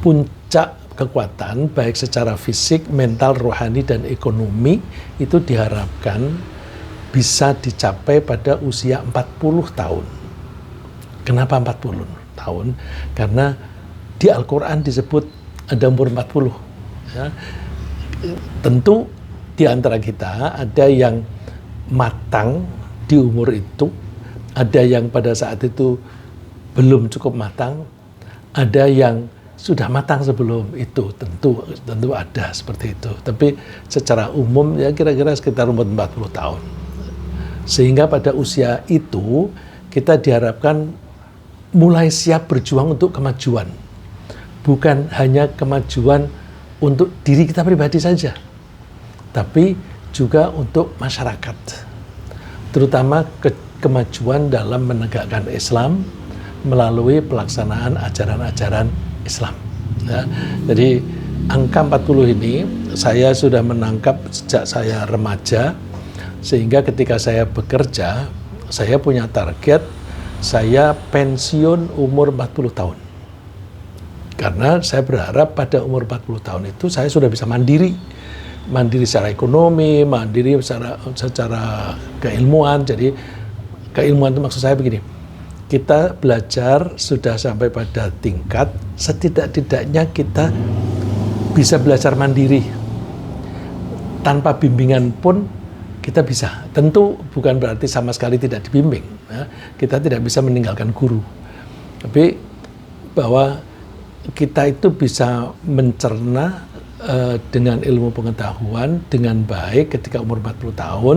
puncak kekuatan baik secara fisik, mental, rohani, dan ekonomi itu diharapkan bisa dicapai pada usia 40 tahun. Kenapa 40 tahun? Karena di Al-Quran disebut ada umur 40. Ya. Tentu di antara kita ada yang matang di umur itu, ada yang pada saat itu belum cukup matang, ada yang sudah matang sebelum itu, tentu ada seperti itu. Tapi secara umum ya kira-kira sekitar umur 40 tahun. Sehingga pada usia itu kita diharapkan mulai siap berjuang untuk kemajuan. Bukan hanya kemajuan untuk diri kita pribadi saja, tapi juga untuk masyarakat. Terutama kemajuan dalam menegakkan Islam melalui pelaksanaan ajaran-ajaran Islam. Ya. Jadi angka 40 ini saya sudah menangkap sejak saya remaja, sehingga ketika saya bekerja, saya punya target, saya pensiun umur 40 tahun. Karena saya berharap pada umur 40 tahun itu saya sudah bisa mandiri. Mandiri secara ekonomi, mandiri secara keilmuan. Jadi keilmuan itu maksud saya begini, kita belajar sudah sampai pada tingkat setidak-tidaknya kita bisa belajar mandiri. Tanpa bimbingan pun kita bisa. Tentu bukan berarti sama sekali tidak dibimbing. Ya. Kita tidak bisa meninggalkan guru. Tapi bahwa kita itu bisa mencerna dengan ilmu pengetahuan dengan baik ketika umur 40 tahun.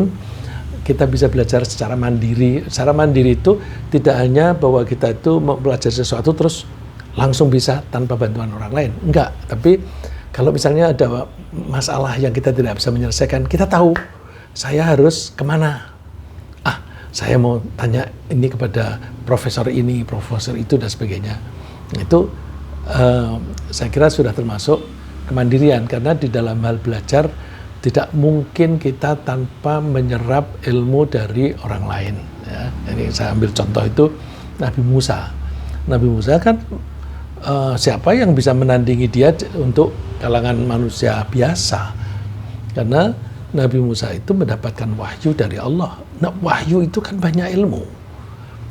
Kita bisa belajar secara mandiri. Secara mandiri itu tidak hanya bahwa kita itu mau belajar sesuatu terus langsung bisa tanpa bantuan orang lain. Enggak, tapi kalau misalnya ada masalah yang kita tidak bisa menyelesaikan, kita tahu saya harus kemana. Saya mau tanya ini kepada profesor ini, profesor itu, dan sebagainya. Itu saya kira sudah termasuk kemandirian, karena di dalam hal belajar tidak mungkin kita tanpa menyerap ilmu dari orang lain. Ya. Ini saya ambil contoh itu Nabi Musa. Nabi Musa kan siapa yang bisa menandingi dia untuk kalangan manusia biasa? Karena Nabi Musa itu mendapatkan wahyu dari Allah. Nah, wahyu itu kan banyak ilmu.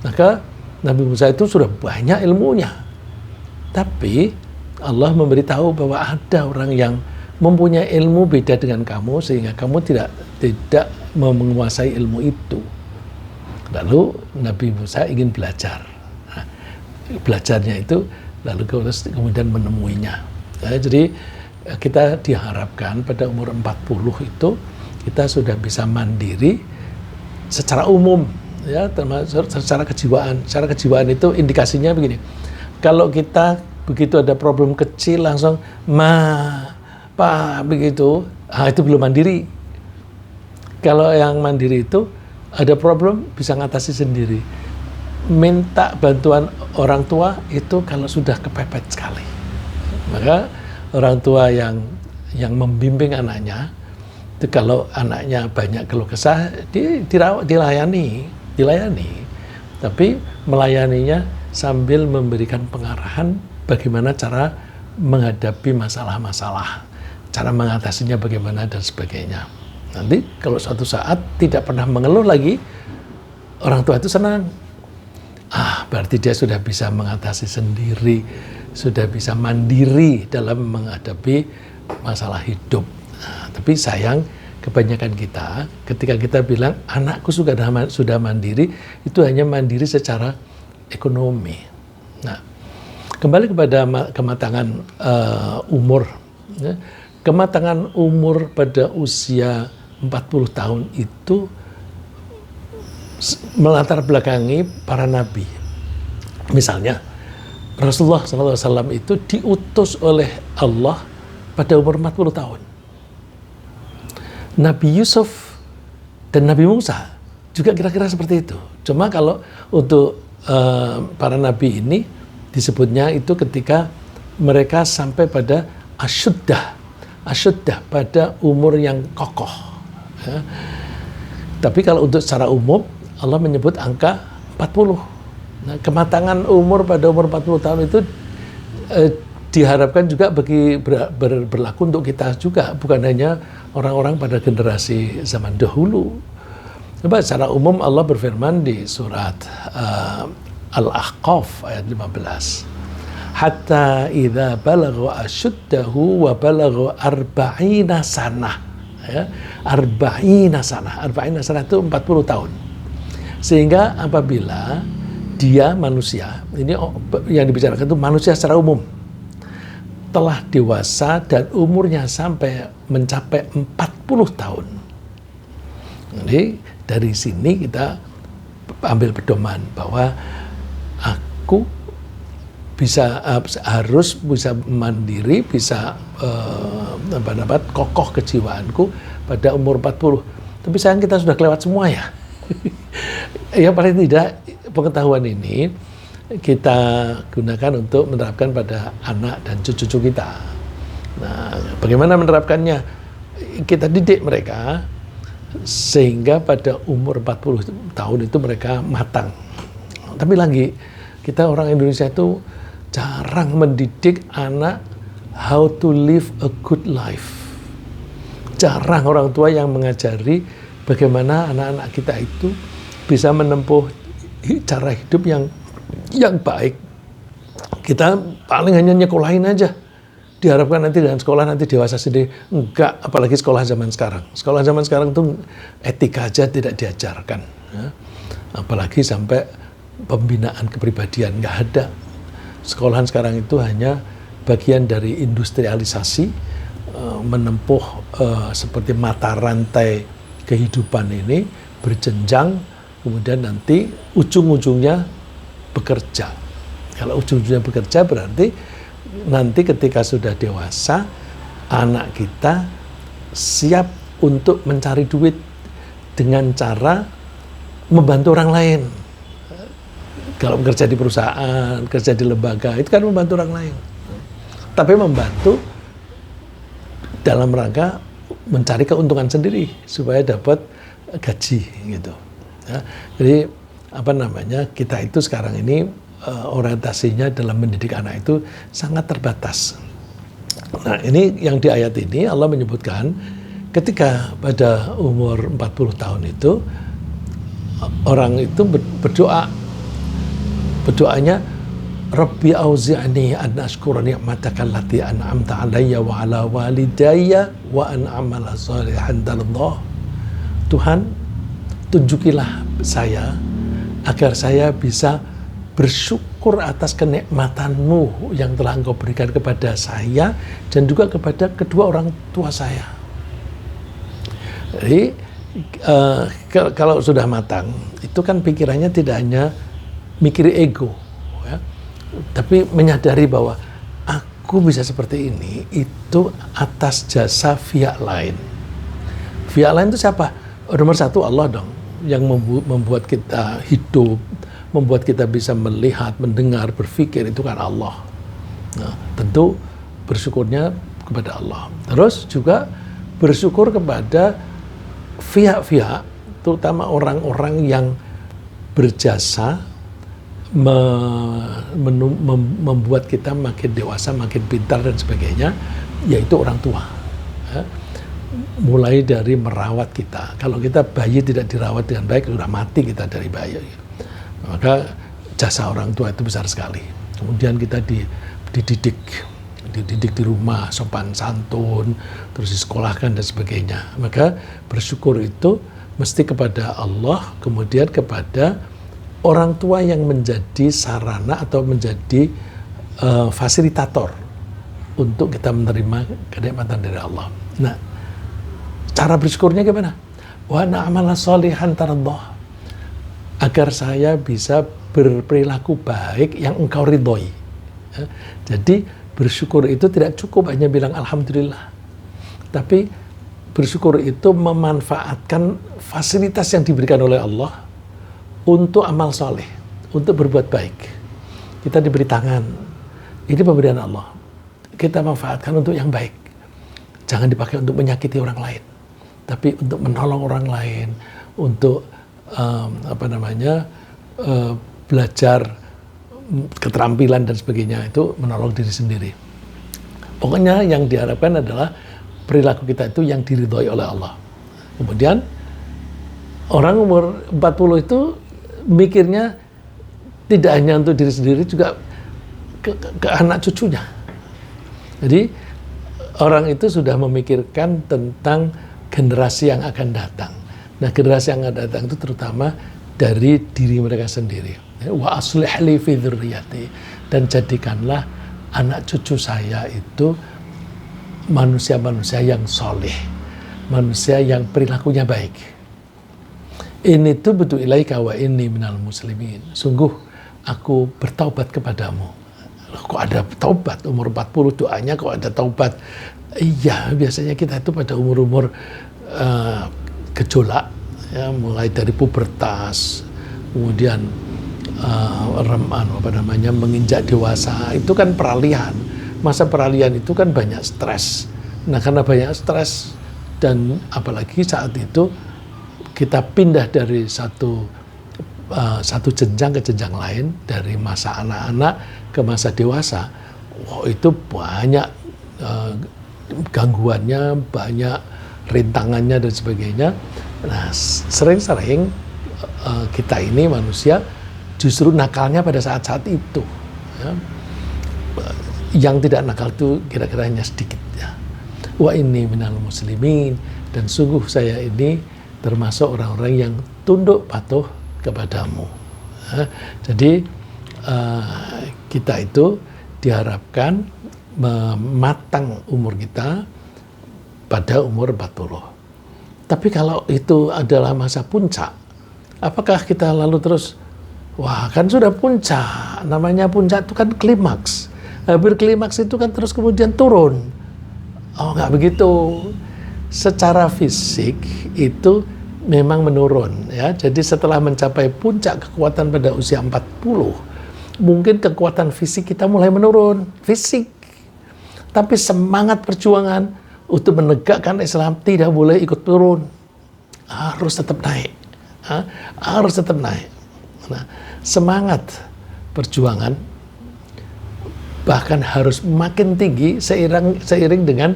Maka Nabi Musa itu sudah banyak ilmunya. Tapi Allah memberitahu bahwa ada orang yang mempunyai ilmu beda dengan kamu, sehingga kamu tidak menguasai ilmu itu. Lalu Nabi Musa ingin belajar. Nah, belajarnya itu lalu kemudian menemuinya. Nah, jadi kita diharapkan pada umur 40 itu kita sudah bisa mandiri secara umum, ya, termasuk secara kejiwaan. Secara kejiwaan itu indikasinya begini. Kalau kita begitu ada problem kecil langsung begitu, itu belum mandiri. Kalau yang mandiri itu ada problem bisa ngatasi sendiri. Minta bantuan orang tua itu kalau sudah kepepet sekali. Maka orang tua yang membimbing anaknya, itu kalau anaknya banyak keluh kesah, dilayani. Tapi melayaninya sambil memberikan pengarahan bagaimana cara menghadapi masalah-masalah, cara mengatasinya bagaimana dan sebagainya. Nanti kalau suatu saat tidak pernah mengeluh lagi, orang tua itu senang. Berarti dia sudah bisa mengatasi sendiri, sudah bisa mandiri dalam menghadapi masalah hidup. Tapi sayang, kebanyakan kita ketika kita bilang anakku sudah mandiri, itu hanya mandiri secara ekonomi. Nah, kembali kepada kematangan umur. Ya. Kematangan umur pada usia 40 tahun itu melatar belakangi para nabi. Misalnya, Rasulullah SAW itu diutus oleh Allah pada umur 40 tahun. Nabi Yusuf dan Nabi Musa juga kira-kira seperti itu. Cuma kalau untuk para nabi ini disebutnya itu ketika mereka sampai pada asyuddah pada umur yang kokoh. Ya. Tapi kalau untuk secara umum Allah menyebut angka 40. Nah, kematangan umur pada umur 40 tahun itu diharapkan juga berlaku untuk kita juga, bukan hanya orang-orang pada generasi zaman dahulu. Coba secara umum Allah berfirman di surat Al-Ahqaf ayat 15. Hatta idza balagha asyuddahu wa balagha arba'ina sanah. Ya, arba'ina sanah itu 40 tahun. Sehingga apabila dia manusia, ini yang dibicarakan itu manusia secara umum, telah dewasa dan umurnya sampai mencapai 40 tahun. Jadi dari sini kita ambil pedoman bahwa aku harus bisa mandiri, bisa kokoh kejiwaanku pada umur 40. Tapi sayang kita sudah kelewat semua ya. Ya paling tidak pengetahuan ini kita gunakan untuk menerapkan pada anak dan cucu-cucu kita. Nah, bagaimana menerapkannya? Kita didik mereka sehingga pada umur 40 tahun itu mereka matang. Tapi lagi, kita orang Indonesia itu jarang mendidik anak how to live a good life. Jarang orang tua yang mengajari bagaimana anak-anak kita itu bisa menempuh cara hidup yang baik. Kita paling hanya nyekolahin aja. Diharapkan nanti dengan sekolah nanti dewasa sendiri. Enggak, apalagi sekolah zaman sekarang. Sekolah zaman sekarang itu etika aja tidak diajarkan. Ya. Apalagi sampai pembinaan kepribadian, nggak ada. Sekolahan sekarang itu hanya bagian dari industrialisasi, menempuh seperti mata rantai kehidupan ini berjenjang, kemudian nanti ujung-ujungnya bekerja. Kalau ujung-ujungnya bekerja berarti nanti ketika sudah dewasa, anak kita siap untuk mencari duit dengan cara membantu orang lain. Kalau bekerja di perusahaan, kerja di lembaga, itu kan membantu orang lain. Tapi membantu dalam rangka mencari keuntungan sendiri supaya dapat gaji gitu. Ya, jadi kita itu sekarang ini orientasinya dalam mendidik anak itu sangat terbatas. Nah, ini yang di ayat ini Allah menyebutkan ketika pada umur 40 tahun itu orang itu berdoanya Rabbi auzi'ni an ashkura ni'mataka allati an'amta 'alayya wa 'ala walidayya wa an a'mala shalihan tardah. Tuhan, tunjukilah saya agar saya bisa bersyukur atas kenikmatan-Mu yang telah Engkau berikan kepada saya dan juga kepada kedua orang tua saya. Jadi kalau sudah matang, itu kan pikirannya tidak hanya mikir ego, ya, tapi menyadari bahwa aku bisa seperti ini itu atas jasa pihak lain. Pihak lain itu siapa? Nomor satu Allah dong, yang membuat kita hidup, membuat kita bisa melihat, mendengar, berpikir, itu kan Allah. Nah, tentu bersyukurnya kepada Allah. Terus juga bersyukur kepada pihak-pihak, terutama orang-orang yang berjasa membuat kita makin dewasa, makin pintar dan sebagainya, yaitu orang tua. Ya. Mulai dari merawat kita. Kalau kita bayi tidak dirawat dengan baik, sudah mati kita dari bayi. Maka jasa orang tua itu besar sekali. Kemudian kita dididik di rumah, sopan santun, terus disekolahkan dan sebagainya. Maka bersyukur itu mesti kepada Allah, kemudian kepada orang tua yang menjadi sarana atau menjadi fasilitator untuk kita menerima kenikmatan dari Allah. Nah, cara bersyukurnya gimana? Wa na'amala sholihan tardah. Agar saya bisa berperilaku baik yang Engkau ridhoi. Ya, jadi bersyukur itu tidak cukup hanya bilang alhamdulillah. Tapi bersyukur itu memanfaatkan fasilitas yang diberikan oleh Allah untuk amal soleh, untuk berbuat baik. Kita diberi tangan, ini pemberian Allah. Kita manfaatkan untuk yang baik. Jangan dipakai untuk menyakiti orang lain, tapi untuk menolong orang lain, untuk belajar keterampilan dan sebagainya, itu menolong diri sendiri. Pokoknya yang diharapkan adalah perilaku kita itu yang diridhoi oleh Allah. Kemudian orang umur 40 itu mikirnya tidak hanya untuk diri sendiri, juga ke anak cucunya. Jadi orang itu sudah memikirkan tentang generasi yang akan datang. Nah, generasi yang akan datang itu terutama dari diri mereka sendiri. Wa aslih li fi dzurriyyati, dan jadikanlah anak cucu saya itu manusia-manusia yang soleh, manusia yang perilakunya baik. Ini tuh betul ilaika wa inni minal muslimin. Sungguh aku bertaubat kepadamu. Kok ada taubat umur 40 doanya, kok ada taubat? Iya, biasanya kita itu pada umur-umur gejolak, ya, mulai dari pubertas, kemudian menginjak dewasa, itu kan peralihan. Masa peralihan itu kan banyak stres. Nah, karena banyak stres dan apalagi saat itu kita pindah dari satu jenjang ke jenjang lain, dari masa anak-anak ke masa dewasa, itu banyak gangguannya, banyak rintangannya dan sebagainya. Nah, sering-sering kita ini manusia justru nakalnya pada saat-saat itu. Ya. Yang tidak nakal itu kira-kira hanya sedikit. Ya. Wa inni minal muslimin, dan sungguh saya ini termasuk orang-orang yang tunduk patuh kepadamu. Ya. Jadi kita itu diharapkan mematang umur kita pada umur 40. Tapi kalau itu adalah masa puncak, apakah kita lalu terus, wah kan sudah puncak, namanya puncak itu kan klimaks. Hampir klimaks itu kan terus kemudian turun. Oh, nggak begitu. Secara fisik itu memang menurun, ya. Jadi setelah mencapai puncak kekuatan pada usia 40, mungkin kekuatan fisik kita mulai menurun, fisik. Tapi semangat perjuangan untuk menegakkan Islam tidak boleh ikut turun. Harus tetap naik. Harus tetap naik. Nah, semangat perjuangan bahkan harus makin tinggi seiring dengan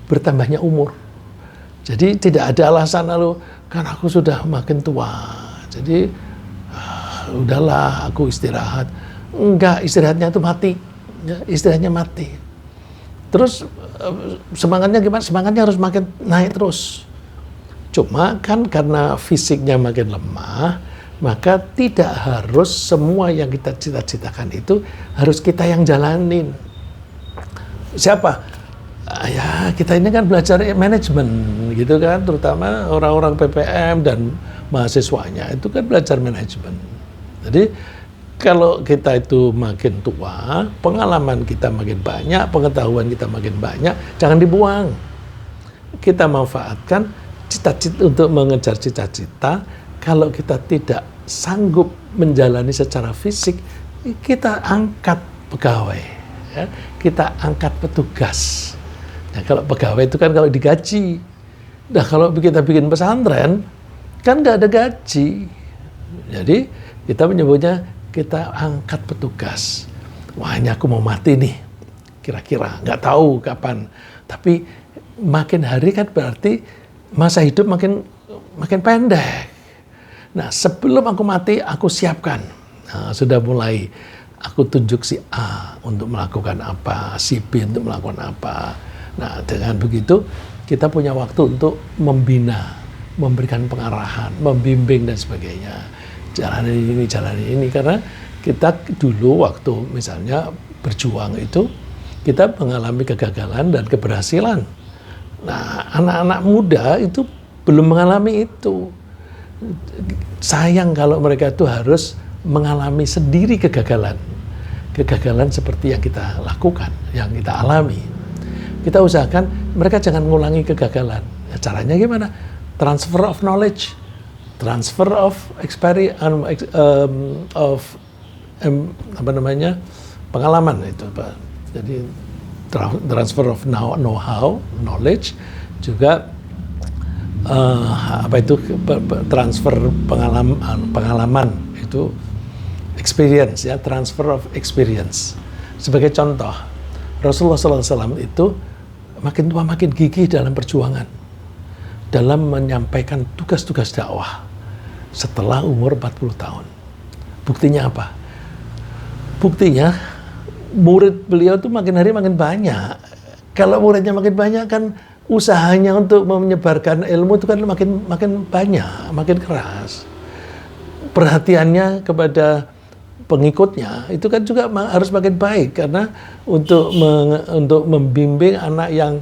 bertambahnya umur. Jadi tidak ada alasan lalu, kan aku sudah makin tua, jadi udahlah aku istirahat. Enggak, istirahatnya itu mati. Ya, istirahatnya mati. Terus semangatnya gimana? Semangatnya harus makin naik terus. Cuma kan karena fisiknya makin lemah, maka tidak harus semua yang kita cita-citakan itu harus kita yang jalanin. Siapa? Ya kita ini kan belajar manajemen gitu kan, terutama orang-orang PPM dan mahasiswanya itu kan belajar manajemen. Jadi kalau kita itu makin tua, pengalaman kita makin banyak, pengetahuan kita makin banyak, jangan dibuang. Kita manfaatkan cita-cita untuk mengejar cita-cita. Kalau kita tidak sanggup menjalani secara fisik, kita angkat pegawai, ya. Kita angkat petugas. Nah, kalau pegawai itu kan kalau digaji. Nah, kalau kita bikin pesantren, kan nggak ada gaji. Jadi kita menyebutnya kita angkat petugas. Wah, ini aku mau mati nih, kira-kira nggak tahu kapan. Tapi makin hari kan berarti masa hidup makin pendek. Nah, sebelum aku mati, aku siapkan. Nah, sudah mulai aku tunjuk si A untuk melakukan apa, si B untuk melakukan apa. Nah, dengan begitu kita punya waktu untuk membina, memberikan pengarahan, membimbing dan sebagainya. Jalan ini, karena kita dulu waktu misalnya berjuang itu kita mengalami kegagalan dan keberhasilan. Nah, anak-anak muda itu belum mengalami itu. Sayang kalau mereka itu harus mengalami sendiri kegagalan. Kegagalan seperti yang kita lakukan, yang kita alami. Kita usahakan mereka jangan mengulangi kegagalan. Ya, caranya gimana? Transfer of knowledge. Transfer of pengalaman itu, Pak. Jadi transfer of know-how, knowledge, juga transfer pengalaman itu experience, ya, transfer of experience. Sebagai contoh, Rasulullah SAW itu makin tua makin gigih dalam perjuangan, dalam menyampaikan tugas-tugas dakwah setelah umur 40 tahun. Buktinya apa? Buktinya murid beliau itu makin hari makin banyak. Kalau muridnya makin banyak kan usahanya untuk menyebarkan ilmu itu kan makin banyak, makin keras. Perhatiannya kepada pengikutnya itu kan juga harus makin baik, karena untuk membimbing anak yang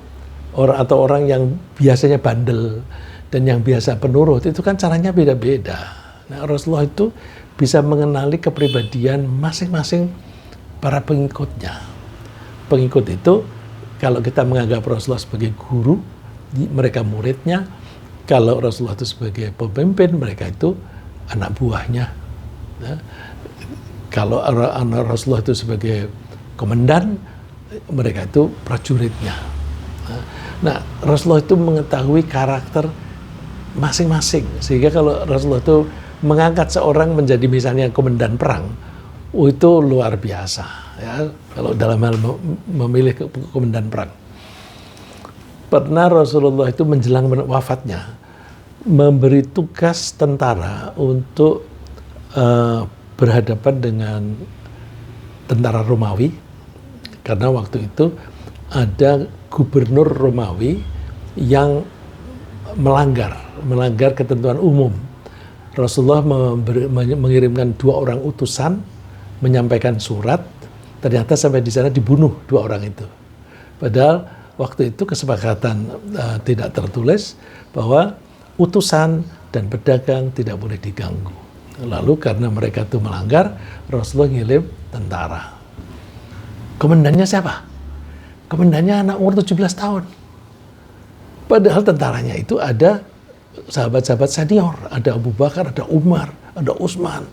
atau orang yang biasanya bandel dan yang biasa penurut itu kan caranya beda-beda. Nah, Rasulullah itu bisa mengenali kepribadian masing-masing para pengikutnya. Pengikut itu kalau kita menganggap Rasulullah sebagai guru, mereka muridnya. Kalau Rasulullah itu sebagai pemimpin, mereka itu anak buahnya. Nah, kalau Rasulullah itu sebagai komandan, mereka itu prajuritnya. Nah, Rasulullah itu mengetahui karakter masing-masing, sehingga kalau Rasulullah itu mengangkat seorang menjadi misalnya komandan perang, itu luar biasa ya, kalau dalam hal memilih komandan perang. Pernah Rasulullah itu menjelang wafatnya memberi tugas tentara untuk berhadapan dengan tentara Romawi, karena waktu itu ada gubernur Romawi yang melanggar ketentuan umum. Rasulullah mengirimkan 2 orang utusan menyampaikan surat, ternyata sampai di sana dibunuh 2 orang itu. Padahal waktu itu kesepakatan tidak tertulis bahwa utusan dan pedagang tidak boleh diganggu. Lalu karena mereka itu melanggar, Rasulullah ngirim tentara. Komandannya siapa? Komandannya anak umur 17 tahun. Padahal tentaranya itu ada sahabat-sahabat senior, ada Abu Bakar, ada Umar, ada Utsman.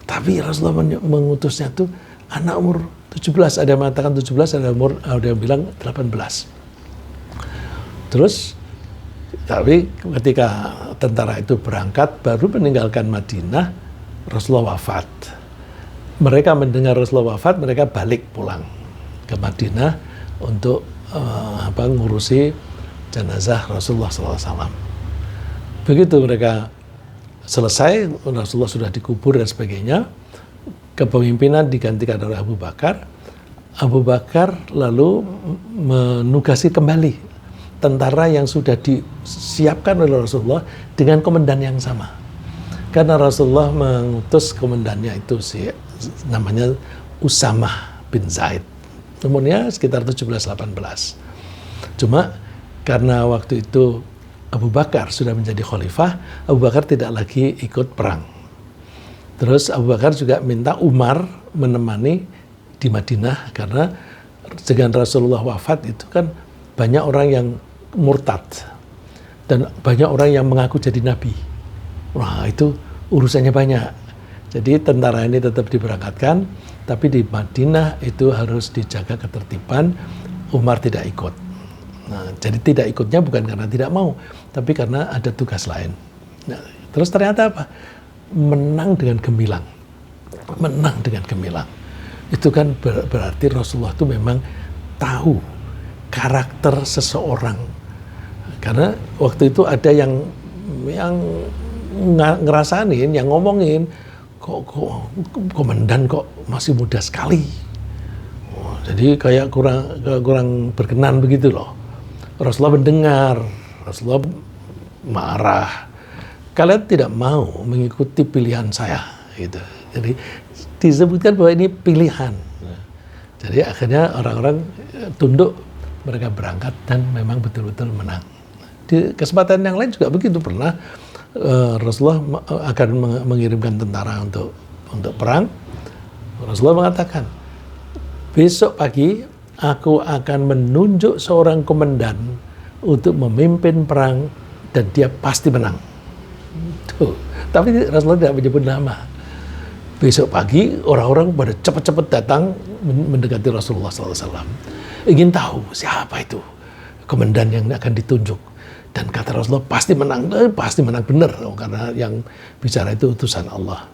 Tapi Rasulullah mengutusnya tuh anak umur 17, ada yang mengatakan 17, ada yang bilang 18. Terus, tapi ketika tentara itu berangkat, baru meninggalkan Madinah, Rasulullah wafat. Mereka mendengar Rasulullah wafat, mereka balik pulang ke Madinah untuk ngurusi jenazah Rasulullah SAW. Begitu mereka selesai, Rasulullah sudah dikubur dan sebagainya, kepemimpinan digantikan oleh Abu Bakar. Abu Bakar lalu menugasi kembali tentara yang sudah disiapkan oleh Rasulullah dengan komandan yang sama. Karena Rasulullah mengutus komandannya itu namanya Usamah bin Zaid. Umurnya sekitar 17-18. Cuma karena waktu itu Abu Bakar sudah menjadi khalifah, Abu Bakar tidak lagi ikut perang. Terus Abu Bakar juga minta Umar menemani di Madinah, karena dengan Rasulullah wafat itu kan banyak orang yang murtad dan banyak orang yang mengaku jadi nabi. Wah, itu urusannya banyak. Jadi tentara ini tetap diberangkatkan, tapi di Madinah itu harus dijaga ketertiban. Umar tidak ikut. Nah, jadi tidak ikutnya bukan karena tidak mau, tapi karena ada tugas lain. Nah, terus ternyata apa? Menang dengan gemilang. Menang dengan gemilang. Itu kan berarti Rasulullah itu memang tahu karakter seseorang. Karena waktu itu ada yang ngerasain, yang ngomongin, kok komandan kok masih muda sekali. Jadi kayak kurang berkenan begitu loh. Rasulullah mendengar, Rasulullah marah. Kalian tidak mau mengikuti pilihan saya, gitu. Jadi disebutkan bahwa ini pilihan. Jadi akhirnya orang-orang tunduk, mereka berangkat dan memang betul-betul menang. Di kesempatan yang lain juga begitu, pernah Rasulullah akan mengirimkan tentara untuk perang. Rasulullah mengatakan, besok pagi aku akan menunjuk seorang komandan untuk memimpin perang dan dia pasti menang. Tuh. Tapi Rasulullah tidak menyebut nama. Besok pagi orang-orang pada cepat-cepat datang mendekati Rasulullah SAW. Ingin tahu siapa itu komandan yang akan ditunjuk. Dan kata Rasulullah pasti menang benar, karena yang bicara itu utusan Allah.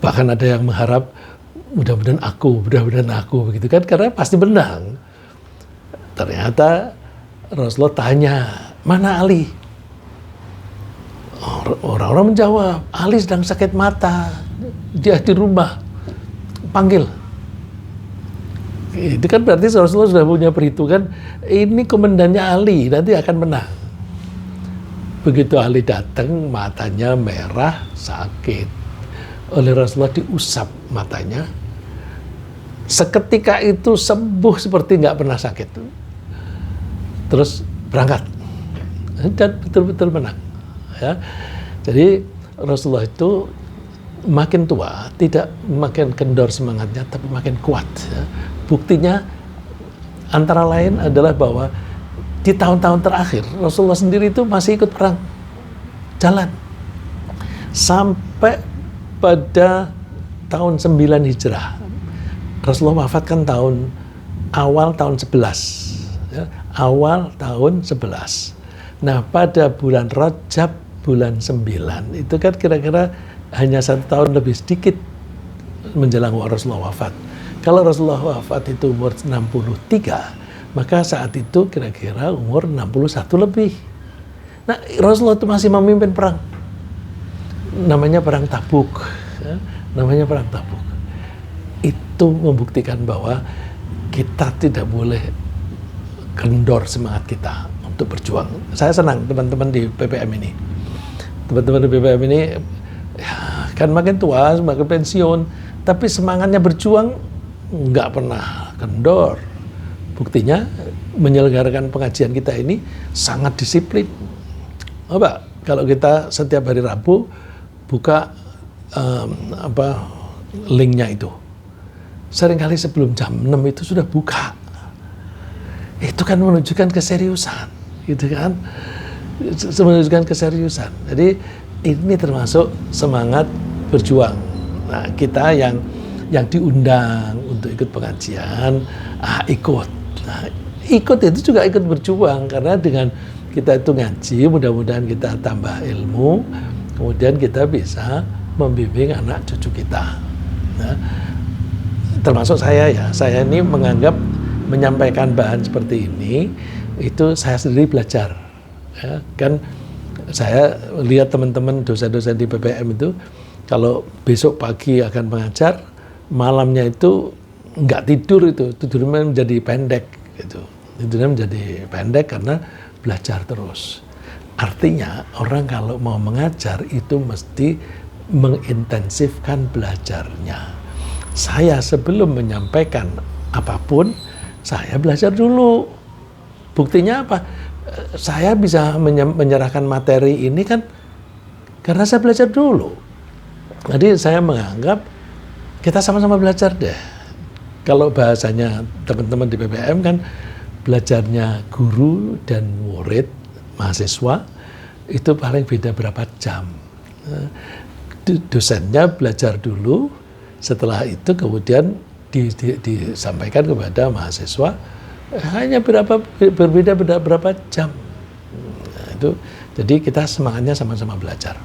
Bahkan ada yang mengharap mudah-mudahan aku begitu kan, karena pasti menang. Ternyata Rasulullah tanya, mana Ali? Orang-orang menjawab, Ali sedang sakit mata, dia di rumah, panggil. Itu kan berarti Rasulullah sudah punya perhitungan, ini komandannya Ali, nanti akan menang. Begitu Ali datang, matanya merah, sakit. Oleh Rasulullah diusap matanya. Seketika itu sembuh seperti nggak pernah sakit. Terus berangkat. Dan betul-betul menang. Ya. Jadi Rasulullah itu makin tua, tidak makin kendor semangatnya, tapi makin kuat. Ya. Buktinya antara lain adalah bahwa di tahun-tahun terakhir Rasulullah sendiri itu masih ikut perang, jalan sampai pada tahun 9 Hijrah. Rasulullah wafat kan awal tahun 11, ya, awal tahun 11. Nah, pada bulan Rajab bulan 9 itu kan kira-kira hanya 1 tahun lebih sedikit menjelang Rasulullah wafat. Kalau Rasulullah wafat itu umur 63, maka saat itu kira-kira umur 61 lebih. Nah, Rasulullah itu masih memimpin perang. Namanya perang Tabuk. Ya, namanya perang Tabuk. Itu membuktikan bahwa kita tidak boleh kendor semangat kita untuk berjuang. Saya senang teman-teman di PPM ini. Teman-teman di PPM ini ya, kan makin tua, makin pensiun, tapi semangatnya berjuang nggak pernah kendor. Buktinya menyelenggarakan pengajian kita ini sangat disiplin. Coba kalau kita setiap hari Rabu buka linknya itu, seringkali sebelum jam 6 itu sudah buka. Itu kan menunjukkan keseriusan, gitu kan? Menunjukkan keseriusan. Jadi ini termasuk semangat berjuang. Nah, kita yang diundang untuk ikut pengajian, ikut. Nah, ikut itu juga ikut berjuang, karena dengan kita itu ngaji, mudah-mudahan kita tambah ilmu, kemudian kita bisa membimbing anak cucu kita. Nah, termasuk saya ya, saya ini menganggap menyampaikan bahan seperti ini, itu saya sendiri belajar. Ya, kan saya lihat teman-teman dosen-dosen di PPM itu, kalau besok pagi akan mengajar, malamnya itu nggak tidur, itu tidurnya menjadi pendek gitu. Tidurnya menjadi pendek karena belajar terus. Artinya orang kalau mau mengajar itu mesti mengintensifkan belajarnya. Saya sebelum menyampaikan apapun, saya belajar dulu. Buktinya apa? Saya bisa menyerahkan materi ini kan karena saya belajar dulu. Jadi saya menganggap kita sama-sama belajar deh. Kalau bahasanya teman-teman di PPM kan belajarnya guru dan murid, mahasiswa, itu paling beda berapa jam. Dosennya belajar dulu, setelah itu kemudian disampaikan kepada mahasiswa, hanya berbeda berapa jam. Nah, itu, jadi kita semangatnya sama-sama belajar.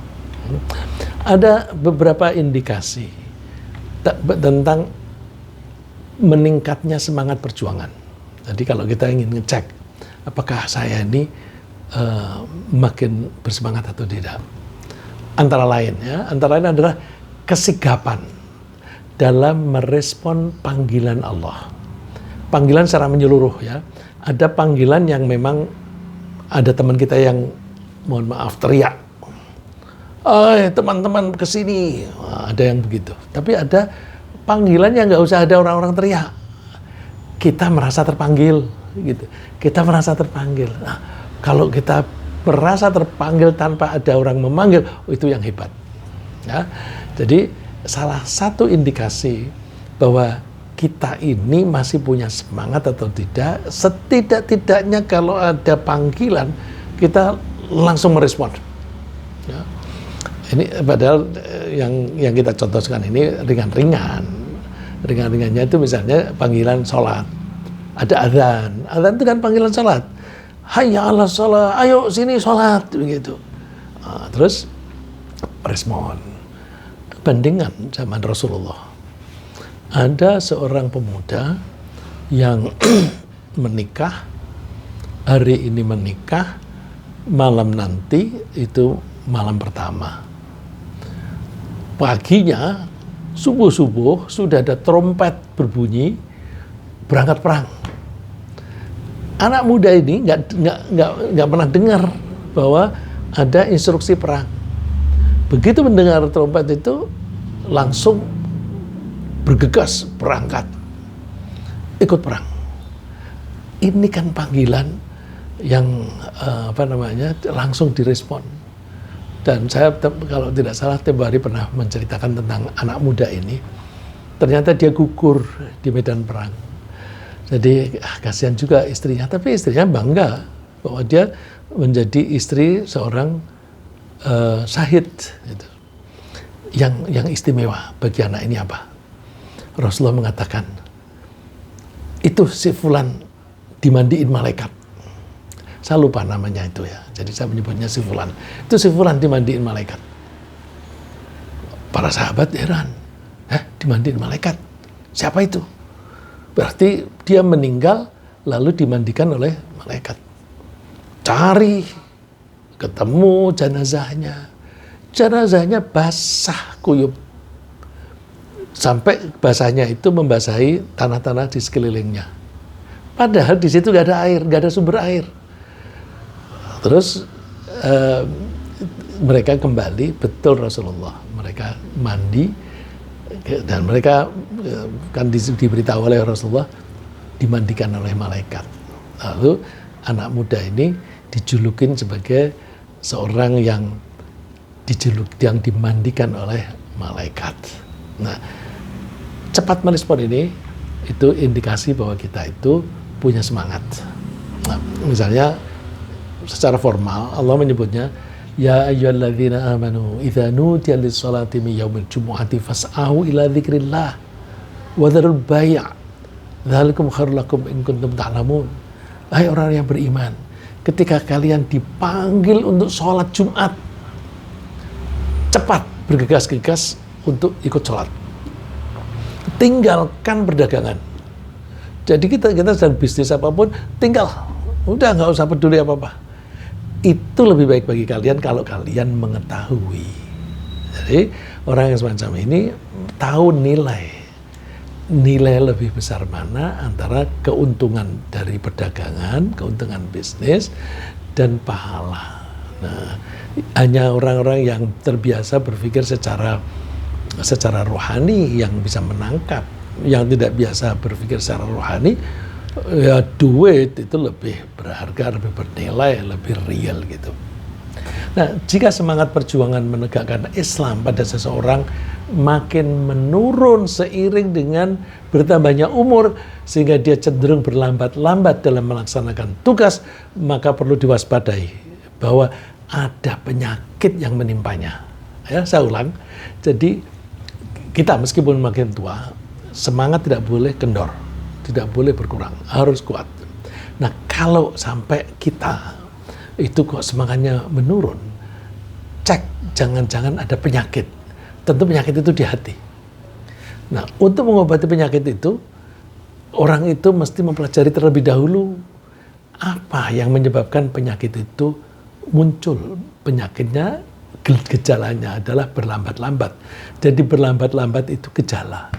Ada beberapa indikasi tentang meningkatnya semangat perjuangan. Jadi kalau kita ingin ngecek apakah saya ini makin bersemangat atau tidak, antara lain adalah kesigapan dalam merespon panggilan Allah. Panggilan secara menyeluruh ya. Ada panggilan yang memang ada teman kita yang mohon maaf teriak, teman-teman kesini, ada yang begitu. Tapi ada panggilan yang nggak usah ada orang-orang teriak. Kita merasa terpanggil, gitu. Kita merasa terpanggil. Nah, kalau kita merasa terpanggil tanpa ada orang memanggil, itu yang hebat. Ya. Jadi salah satu indikasi bahwa kita ini masih punya semangat atau tidak, setidak-tidaknya kalau ada panggilan, kita langsung merespon. Ya. Ini padahal yang kita contohkan ini ringan-ringan. Ringan-ringannya itu misalnya panggilan sholat. Ada azan. Azan itu kan panggilan sholat. Hayya 'alas sholat, ayo sini sholat. Begitu. Nah, terus respon. Bandingkan zaman Rasulullah. ada seorang pemuda yang menikah, hari ini menikah, malam nanti itu malam pertama. Paginya, subuh-subuh sudah ada trompet berbunyi, berangkat perang. Anak muda ini nggak pernah dengar bahwa ada instruksi perang. Begitu mendengar trompet itu, langsung bergegas berangkat, ikut perang. Ini kan panggilan yang langsung direspon. Dan saya kalau tidak salah tempo hari pernah menceritakan tentang anak muda ini. Ternyata dia gugur di medan perang. Jadi kasihan juga istrinya, tapi istrinya bangga bahwa dia menjadi istri seorang syahid. Gitu. Yang istimewa bagi anak ini apa? Rasulullah mengatakan, itu si fulan dimandiin malaikat. Saya lupa namanya itu ya. Jadi saya menyebutnya si fulan. Itu si fulan dimandiin malaikat. Para sahabat heran. Dimandiin malaikat? Siapa itu? Berarti dia meninggal lalu dimandikan oleh malaikat. Cari, ketemu jenazahnya. Jenazahnya basah kuyup. Sampai basahnya itu membasahi tanah-tanah di sekelilingnya. Padahal di situ nggak ada air, nggak ada sumber air. Terus mereka kembali, betul Rasulullah. Mereka mandi dan mereka kan diberitahu oleh Rasulullah dimandikan oleh malaikat. Lalu anak muda ini dijulukin sebagai seorang yang dimandikan oleh malaikat. Nah, cepat merespon ini itu indikasi bahwa kita itu punya semangat. Nah, misalnya secara formal Allah menyebutnya ya ayyuhalladzina amanu idza nudiya lis-salati min yaumil jumu'ati fas'au ila dzikrillah wa dzarul bai' dzalikum khairul lakum in kuntum ta'lamun. Hai orang yang beriman, ketika kalian dipanggil untuk sholat Jumat, cepat bergegas-gegas untuk ikut sholat. Tinggalkan perdagangan. Jadi kita sedang bisnis apapun, udah nggak usah peduli apa-apa. Itu lebih baik bagi kalian kalau kalian mengetahui. Jadi orang yang semacam ini tahu nilai lebih besar mana antara keuntungan dari perdagangan, keuntungan bisnis, dan pahala. Nah, hanya orang-orang yang terbiasa berpikir secara rohani yang bisa menangkap. Yang tidak biasa berpikir secara rohani, ya duit itu lebih berharga, lebih bernilai, lebih real gitu. Nah, jika semangat perjuangan menegakkan Islam pada seseorang makin menurun seiring dengan bertambahnya umur, sehingga dia cenderung berlambat-lambat dalam melaksanakan tugas, maka perlu diwaspadai bahwa ada penyakit yang menimpanya. Ya, saya ulang. Jadi kita meskipun makin tua, semangat tidak boleh kendor, tidak boleh berkurang, harus kuat. Nah, kalau sampai kita itu kok semangatnya menurun, cek jangan-jangan ada penyakit. Tentu penyakit itu di hati. Nah, untuk mengobati penyakit itu, orang itu mesti mempelajari terlebih dahulu apa yang menyebabkan penyakit itu muncul. Penyakitnya, gejalanya adalah berlambat-lambat. Jadi berlambat-lambat itu gejala.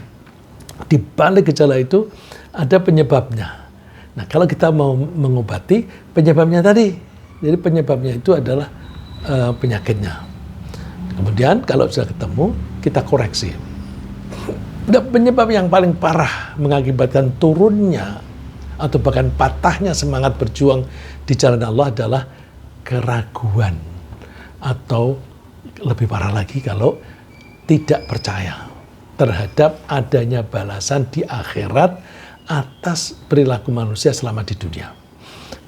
Di balik gejala itu ada penyebabnya. Nah, kalau kita mau mengobati penyebabnya tadi, jadi penyebabnya itu adalah penyakitnya. Kemudian kalau sudah ketemu, kita koreksi. Dan penyebab yang paling parah mengakibatkan turunnya atau bahkan patahnya semangat berjuang di jalan Allah adalah keraguan, atau lebih parah lagi kalau tidak percaya terhadap adanya balasan di akhirat atas perilaku manusia selama di dunia.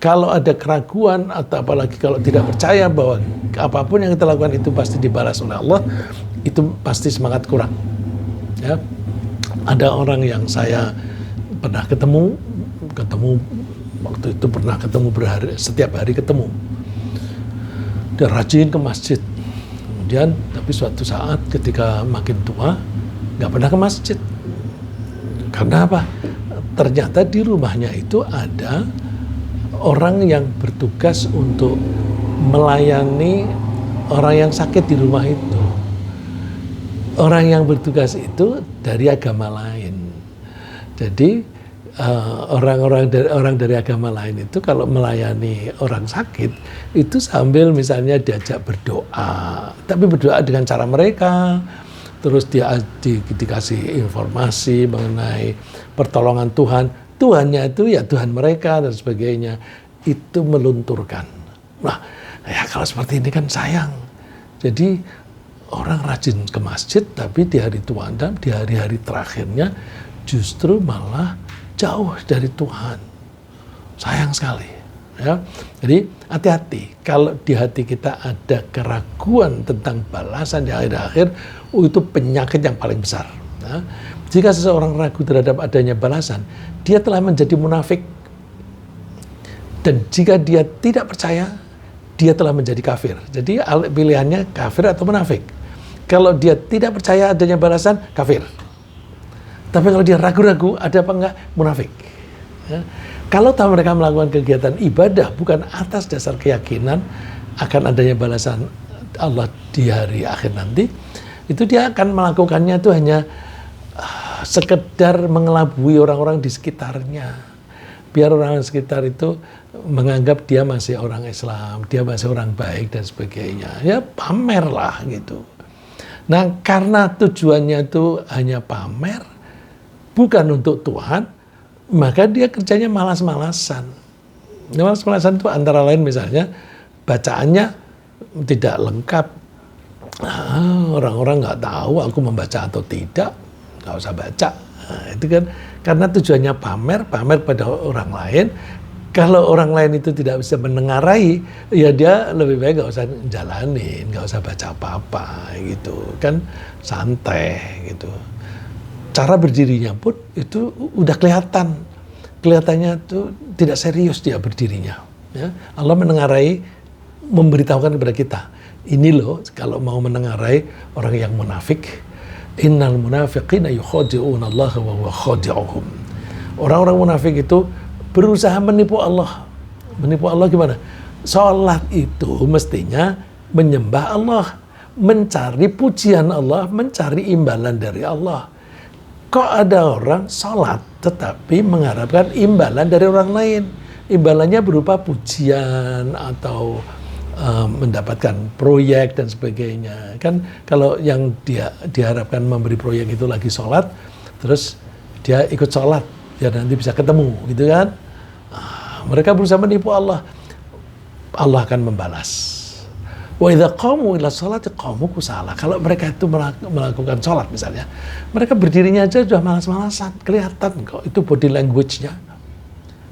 Kalau ada keraguan atau apalagi kalau tidak percaya bahwa apapun yang kita lakukan itu pasti dibalas oleh Allah, itu pasti semangat kurang. Ya. Ada orang yang saya pernah ketemu waktu itu pernah ketemu setiap hari ketemu. Dia rajin ke masjid. Kemudian tapi suatu saat ketika makin tua nggak pernah ke masjid. Karena apa? Ternyata di rumahnya itu ada orang yang bertugas untuk melayani orang yang sakit di rumah itu. Orang yang bertugas itu dari agama lain. Jadi orang dari agama lain itu kalau melayani orang sakit itu sambil misalnya diajak berdoa, tapi berdoa dengan cara mereka. Terus dia dikasih informasi mengenai pertolongan Tuhan. Tuhannya itu ya Tuhan mereka dan sebagainya. Itu melunturkan. Nah, ya kalau seperti ini kan sayang. Jadi orang rajin ke masjid, tapi di hari Tuhan dan di hari-hari terakhirnya justru malah jauh dari Tuhan. Sayang sekali. Ya. Jadi hati-hati kalau di hati kita ada keraguan tentang balasan di akhir-akhir, itu penyakit yang paling besar. Nah, jika seseorang ragu terhadap adanya balasan, dia telah menjadi munafik. Dan jika dia tidak percaya, dia telah menjadi kafir. Jadi pilihannya kafir atau munafik. Kalau dia tidak percaya adanya balasan, kafir. Tapi kalau dia ragu-ragu, ada apa enggak? Munafik. Ya. Kalau tahu mereka melakukan kegiatan ibadah bukan atas dasar keyakinan akan adanya balasan Allah di hari akhir nanti, itu dia akan melakukannya itu hanya sekedar mengelabui orang-orang di sekitarnya. Biar orang sekitar itu menganggap dia masih orang Islam, dia masih orang baik dan sebagainya. Ya pamer lah gitu. Nah karena tujuannya itu hanya pamer, bukan untuk Tuhan, maka dia kerjanya malas-malasan. Malas-malasan itu antara lain misalnya bacaannya tidak lengkap. Orang-orang nggak tahu aku membaca atau tidak, nggak usah baca. Nah, itu kan karena tujuannya pamer pada orang lain. Kalau orang lain itu tidak bisa menengarai, ya dia lebih baik nggak usah jalanin, nggak usah baca apa-apa gitu. Kan santai gitu. Cara berdirinya pun itu udah kelihatannya tuh tidak serius dia berdirinya. Ya. Allah menengarai, memberitahukan kepada kita, ini loh kalau mau menengarai orang yang munafik, innal munafiqina yukhadi'una Allah wa huwa khadi'uhum. Orang-orang munafik itu berusaha menipu Allah. Menipu Allah gimana? Salat itu mestinya menyembah Allah, mencari pujian Allah, mencari imbalan dari Allah. Kok ada orang sholat tetapi mengharapkan imbalan dari orang lain? Imbalannya berupa pujian atau mendapatkan proyek dan sebagainya. Kan kalau yang dia diharapkan memberi proyek itu lagi sholat, terus dia ikut sholat, biar nanti bisa ketemu, gitu kan? Mereka berusaha menipu Allah. Allah akan membalas. Wa idza qamu ila sholati qamu kusala. Kalau mereka itu melakukan sholat misalnya, mereka berdirinya aja sudah malas-malasan, kelihatan kok itu body language-nya.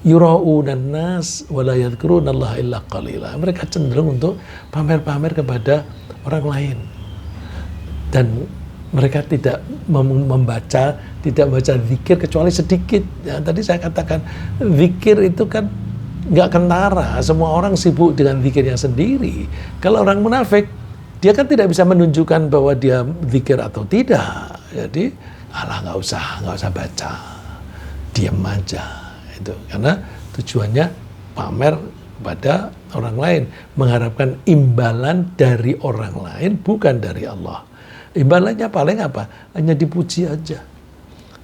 Yura'unan nas wa la yadhkurunallaha illa qalila. Mereka cenderung untuk pamer-pamer kepada orang lain. Dan mereka tidak membaca, tidak baca zikir kecuali sedikit. Ya, tadi saya katakan zikir itu kan nggak kentara, semua orang sibuk dengan zikirnya sendiri. Kalau orang munafik, dia kan tidak bisa menunjukkan bahwa dia zikir atau tidak. Jadi, nggak usah baca, diam aja. Itu karena tujuannya pamer pada orang lain, mengharapkan imbalan dari orang lain, bukan dari Allah. Imbalannya paling apa? Hanya dipuji aja,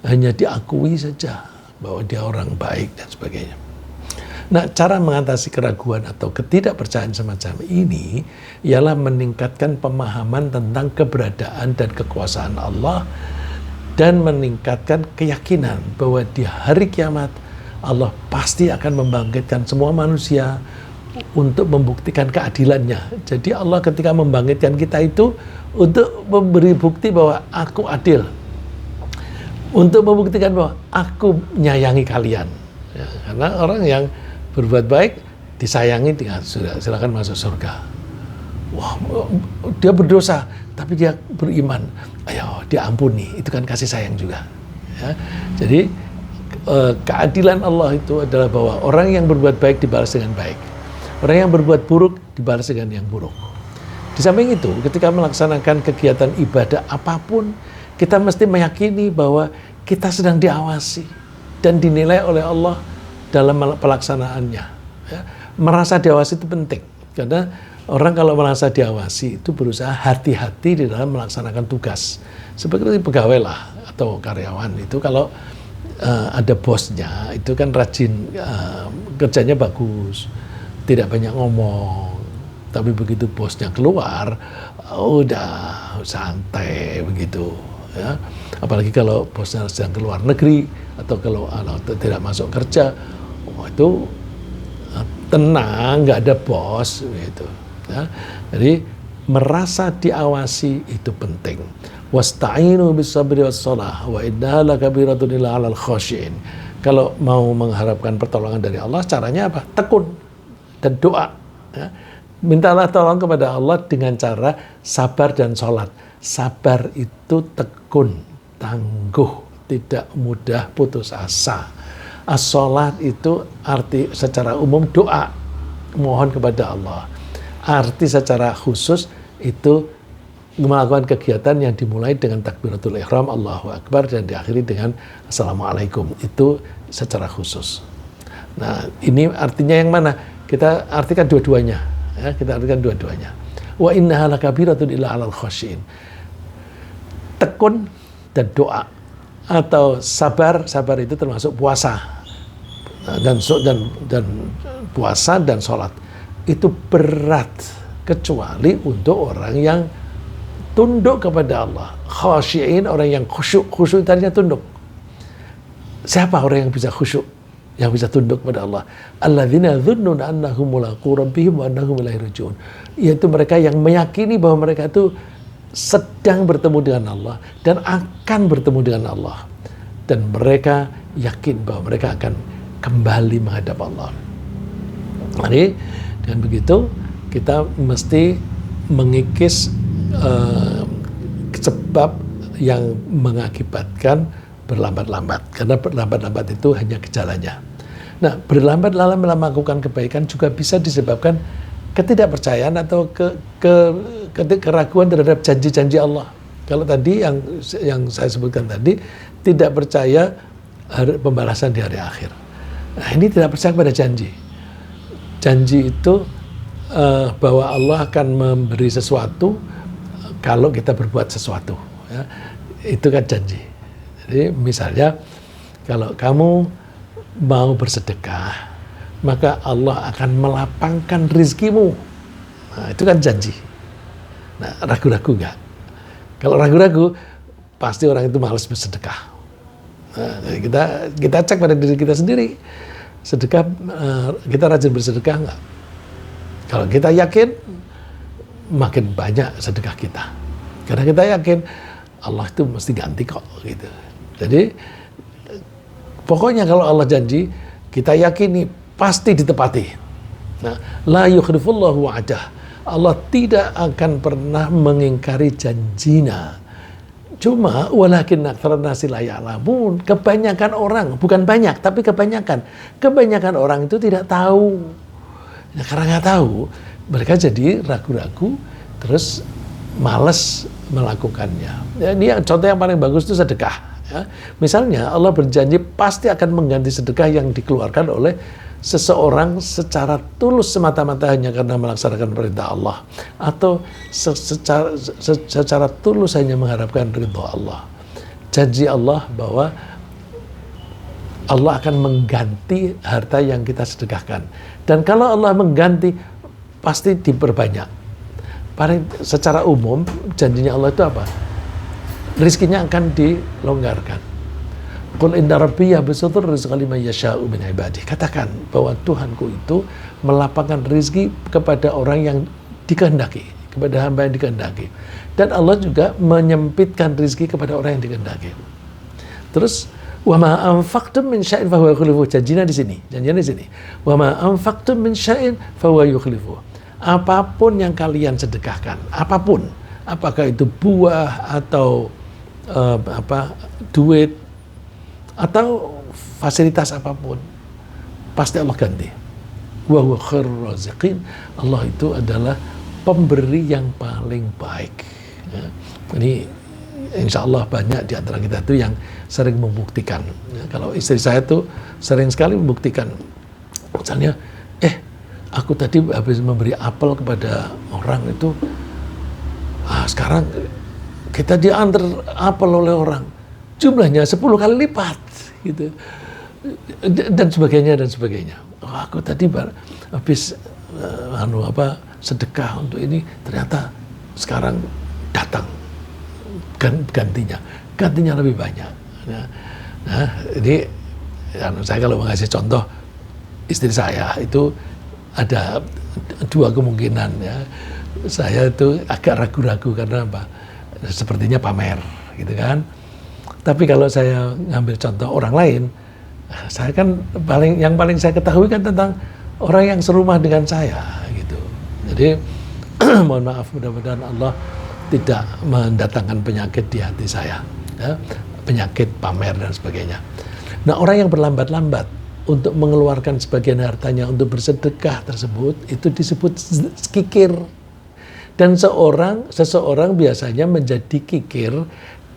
hanya diakui saja bahwa dia orang baik dan sebagainya. Nah, cara mengatasi keraguan atau ketidakpercayaan semacam ini ialah meningkatkan pemahaman tentang keberadaan dan kekuasaan Allah dan meningkatkan keyakinan bahwa di hari kiamat Allah pasti akan membangkitkan semua manusia untuk membuktikan keadilannya. Jadi Allah ketika membangkitkan kita itu untuk memberi bukti bahwa aku adil, untuk membuktikan bahwa aku menyayangi kalian. Ya, karena orang yang berbuat baik disayangi dengan surga, silakan masuk surga. Wah, dia berdosa tapi dia beriman, ayo diampuni, itu kan kasih sayang juga. Ya, jadi keadilan Allah itu adalah bahwa orang yang berbuat baik dibalas dengan baik, orang yang berbuat buruk dibalas dengan yang buruk. Di samping itu, ketika melaksanakan kegiatan ibadah apapun, kita mesti meyakini bahwa kita sedang diawasi dan dinilai oleh Allah dalam pelaksanaannya. Ya. Merasa diawasi itu penting, karena orang kalau merasa diawasi itu berusaha hati-hati di dalam melaksanakan tugas. Seperti pegawai lah atau karyawan itu kalau ada bosnya itu kan rajin, kerjanya bagus, tidak banyak ngomong. Tapi begitu bosnya keluar, udah santai begitu. Ya. Apalagi kalau bosnya sedang keluar negeri atau kalau tidak masuk kerja, itu tenang, nggak ada bos gitu. Ya. Jadi merasa diawasi itu penting. Wasta'inu bis-sabri was-shalah wa innaha lakabiratun illa 'alal khashi'in. Kalau mau mengharapkan pertolongan dari Allah, caranya apa? Tekun dan doa. Ya. Mintalah tolong kepada Allah dengan cara sabar dan sholat. Sabar itu tekun, tangguh, tidak mudah putus asa. As-sholat itu arti secara umum doa, mohon kepada Allah. Arti secara khusus itu melakukan kegiatan yang dimulai dengan takbiratul ihram, Allahu Akbar, dan diakhiri dengan Assalamualaikum. Itu secara khusus. Nah, ini artinya yang mana? Kita artikan dua-duanya. Ya, kita artikan dua-duanya. Wa innaha lakabiratun illa 'alal khashi'in. Tekun dan doa atau sabar itu termasuk puasa. Nah, dan puasa dan sholat itu berat kecuali untuk orang yang tunduk kepada Allah. Khashi'in, orang yang khusyuk. Khusyuk tadinya tunduk. Siapa orang yang bisa khusyuk? Yang bisa tunduk kepada Allah? Alladzina dhunnuna annahum mulaqu rabbihim wa annahum ilaihi raji'un. Yaitu mereka yang meyakini bahwa mereka itu sedang bertemu dengan Allah dan akan bertemu dengan Allah. Dan mereka yakin bahwa mereka akan kembali menghadap Allah. Jadi dengan begitu kita mesti mengikis sebab yang mengakibatkan berlambat-lambat, karena berlambat-lambat itu hanya gejalanya. Nah, berlambat dalam melakukan kebaikan juga bisa disebabkan ketidakpercayaan atau keraguan terhadap janji-janji Allah. Kalau tadi yang saya sebutkan tadi, tidak percaya pembalasan di hari akhir. Nah, ini tidak percaya pada janji. Janji itu bahwa Allah akan memberi sesuatu kalau kita berbuat sesuatu, ya, itu kan janji. Jadi misalnya kalau kamu mau bersedekah, maka Allah akan melapangkan rizkimu. Nah, itu kan janji. Nah, ragu-ragu nggak? Kalau ragu-ragu, pasti orang itu malas bersedekah. Nah, kita cek pada diri kita sendiri, sedekah, kita rajin bersedekah nggak? Kalau kita yakin, makin banyak sedekah kita, karena kita yakin Allah itu mesti ganti kok gitu. Jadi pokoknya kalau Allah janji, kita yakini pasti ditepati. Nah, la yukhlifullahu wa'dah. Allah tidak akan pernah mengingkari janjinya. Cuma walakin aktsarun nasi la ya'lamun. Kebanyakan orang, bukan banyak tapi kebanyakan orang itu tidak tahu. Nah, karena nggak tahu, mereka jadi ragu-ragu, terus malas melakukannya. Ya, ini contoh yang paling bagus itu sedekah. Ya. Misalnya Allah berjanji pasti akan mengganti sedekah yang dikeluarkan oleh seseorang secara tulus semata-mata hanya karena melaksanakan perintah Allah, atau secara tulus hanya mengharapkan ridha Allah. Janji Allah bahwa Allah akan mengganti harta yang kita sedekahkan. Dan kalau Allah mengganti, pasti diperbanyak. Secara umum, janjinya Allah itu apa? Rizkinya akan dilonggarkan. Qul inna rabbi yabsutur rizqa liman yasha'u min ibadihi. Katakan bahwa Tuhanku itu melapangkan rizki kepada orang yang dikehendaki, kepada hamba yang dikehendaki. Dan Allah juga menyempitkan rizki kepada orang yang dikehendaki. Terus wa ma anfaqtum min syai'in fa huwa yukhlifuh. Janjinya di sini. Wa ma anfaqtum min syai'in fa huwa yukhlifuh. Apapun yang kalian sedekahkan, apapun, apakah itu buah atau duit atau fasilitas apapun, pasti Allah ganti. Wa huwa khairur raziqin. Allah itu adalah pemberi yang paling baik. Ya. Ini insya Allah banyak di antara kita itu yang sering membuktikan. Ya, kalau istri saya tuh sering sekali membuktikan. Misalnya, aku tadi habis memberi apel kepada orang itu, sekarang kita diantar apel oleh orang, jumlahnya 10 kali lipat, gitu. Dan sebagainya dan sebagainya. Aku tadi habis sedekah untuk ini, ternyata sekarang datang gantinya lebih banyak. Nah, ini saya kalau mengasih contoh istri saya itu ada 2 kemungkinan ya. Saya itu agak ragu-ragu karena apa? Sepertinya pamer, gitu kan. Tapi kalau saya ngambil contoh orang lain, saya kan yang paling saya ketahui kan tentang orang yang serumah dengan saya, gitu. Jadi mohon maaf, mudah-mudahan Allah tidak mendatangkan penyakit di hati saya, ya, penyakit pamer dan sebagainya. Nah, orang yang berlambat-lambat untuk mengeluarkan sebagian hartanya untuk bersedekah tersebut, itu disebut kikir. Dan seseorang biasanya menjadi kikir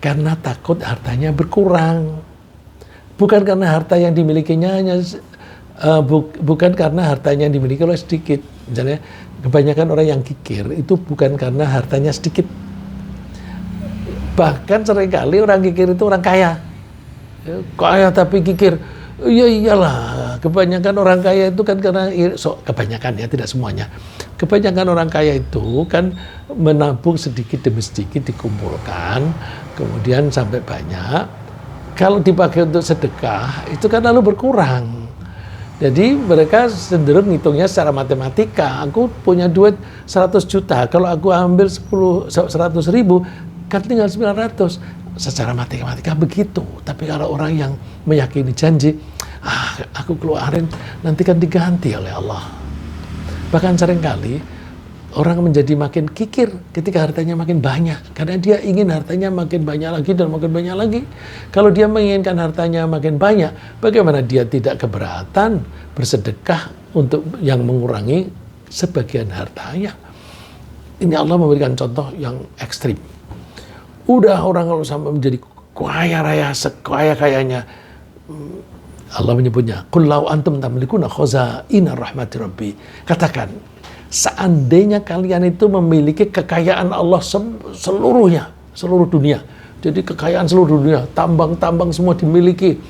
karena takut hartanya berkurang. Bukan karena harta yang dimilikinya bukan karena hartanya yang dimiliki oleh sedikit. Misalnya, kebanyakan orang yang kikir itu bukan karena hartanya sedikit. Bahkan seringkali orang kikir itu orang kaya. Kaya tapi kikir. Iyalah, kebanyakan orang kaya itu kan karena, kebanyakan ya, tidak semuanya. Kebanyakan orang kaya itu kan menabung sedikit demi sedikit, dikumpulkan, kemudian sampai banyak. Kalau dipakai untuk sedekah, itu kan lalu berkurang. Jadi mereka cenderung ngitungnya secara matematika. Aku punya duit 100 juta, kalau aku ambil 100 ribu, kan tinggal 900. Secara matematika begitu. Tapi kalau orang yang meyakini janji, aku keluarin, nanti kan diganti oleh Allah. Bahkan seringkali orang menjadi makin kikir ketika hartanya makin banyak, karena dia ingin hartanya makin banyak lagi dan makin banyak lagi. Kalau dia menginginkan hartanya makin banyak, bagaimana dia tidak keberatan bersedekah untuk yang mengurangi sebagian hartanya? Ini Allah memberikan contoh yang ekstrim. Udah orang kalau sampai menjadi kaya raya, sekaya-kayanya, Allah menyebutnya, qul law antum tamlikuna khazaina rahmati rabbi. Katakan, seandainya kalian itu memiliki kekayaan Allah seluruhnya, seluruh dunia. Jadi kekayaan seluruh dunia, tambang-tambang semua dimiliki,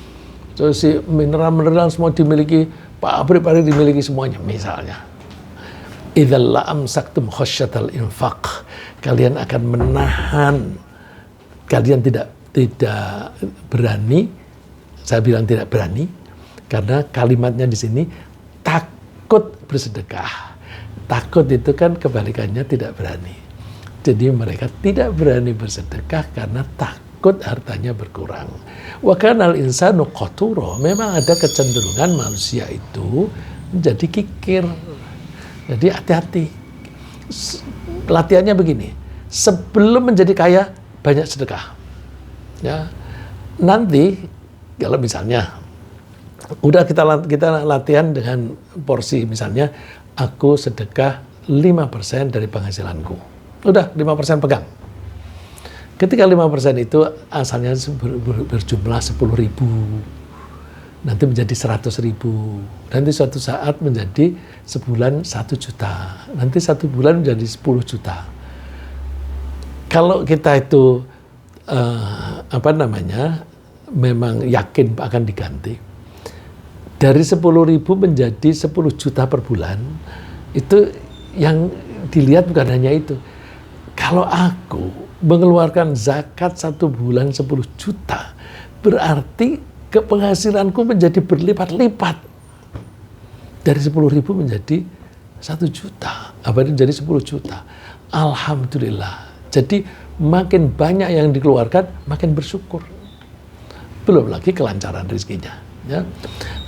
terus mineral-mineral semua dimiliki, pabrik-pabrik dimiliki semuanya, misalnya. Idzal la amsaktum khasyatal infaq. Kalian akan menahan, kalian tidak berani. Saya bilang tidak berani karena kalimatnya di sini takut bersedekah. Takut itu kan kebalikannya tidak berani. Jadi mereka tidak berani bersedekah karena takut hartanya berkurang. Wa kanal insanu qatura. Memang ada kecenderungan manusia itu menjadi kikir. Jadi hati-hati. Latihannya begini. Sebelum menjadi kaya, banyak sedekah. Ya. Nanti kalau misalnya udah kita latihan dengan porsi, misalnya aku sedekah 5% dari penghasilanku. Udah 5% pegang. Ketika 5% itu asalnya berjumlah 10.000, nanti menjadi 100.000, nanti suatu saat menjadi sebulan 1 juta, nanti 1 bulan menjadi 10 juta. Kalau kita itu memang yakin akan diganti, dari 10.000 menjadi 10 juta per bulan, itu yang dilihat bukan hanya itu. Kalau aku mengeluarkan zakat 1 bulan 10 juta, berarti penghasilanku menjadi berlipat-lipat. Dari 10.000 menjadi 1 juta, menjadi 10 juta. Alhamdulillah. Jadi makin banyak yang dikeluarkan, makin bersyukur. Belum lagi kelancaran rezekinya. Ya.